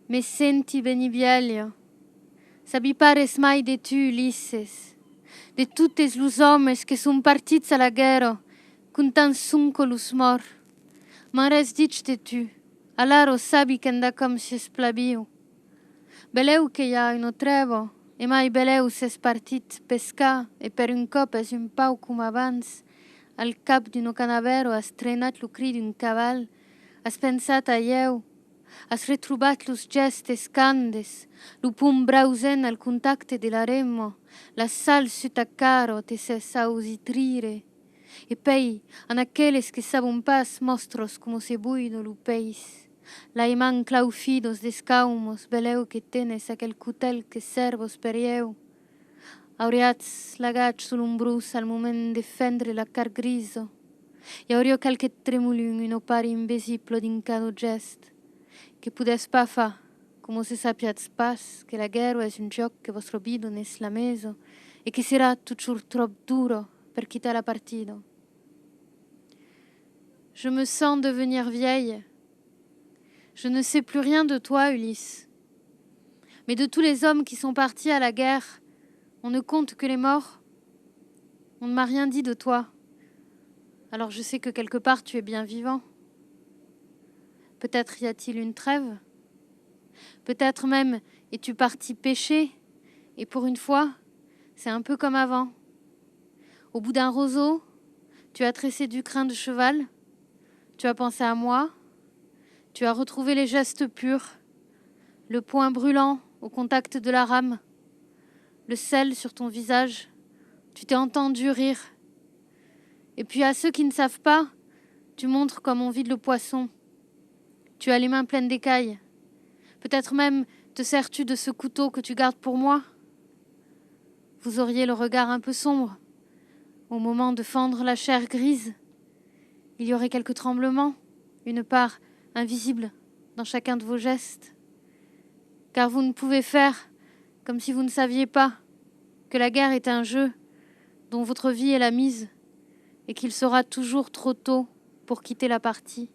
Me senti benivielio. Sabi pares mai de tu, Ulisses, de totes los homes que sun partits a la guerra, con tan suncolus mor. Man res ditg de tu, alaro sabi qu'enda com s'esplabiu. Beleu que hi ha no trevo, e mai beleu s'es partit pescar, e per un cop és un pau com abans, al cap d'un canavero has trenat lo cri d'un caval, has pensat a ieu, has retrobat los gestes candes, lo pum brausen al contacte de la remo, la sal sut a caro te ses ausitrire, e pei, an aqueles que sabon pas mostros como se buido lo peis. La iman claufidos descaumos, beleu que tenes aquel cutel que servos per ieu. Auriats lagats sul umbrus al moment de fendre la car griso, e aurio calque tremulun un opari invesiplo din cado gest, que pudes pa fa, como se sapiats pas que la guerra es un joc que vostro bido nes la meso, e que serà toujours trop duro per quitter la partido. Je me sens devenir vieille. Je ne sais plus rien de toi, Ulysse. Mais de tous les hommes qui sont partis à la guerre, on ne compte que les morts. On ne m'a rien dit de toi. Alors je sais que quelque part tu es bien vivant. Peut-être y a-t-il une trêve. Peut-être même es-tu parti pêcher, et pour une fois, c'est un peu comme avant. Au bout d'un roseau, tu as tressé du crin de cheval, tu as pensé à moi, tu as retrouvé les gestes purs, le poing brûlant au contact de la rame, le sel sur ton visage, tu t'es entendu rire. Et puis à ceux qui ne savent pas, tu montres comme on vide le poisson. Tu as les mains pleines d'écailles. Peut-être même te sers-tu de ce couteau que tu gardes pour moi. Vous auriez le regard un peu sombre. Au moment de fendre la chair grise, il y aurait quelques tremblements, une part invisible dans chacun de vos gestes. Car vous ne pouvez faire comme si vous ne saviez pas que la guerre est un jeu dont votre vie est la mise et qu'il sera toujours trop tôt pour quitter la partie.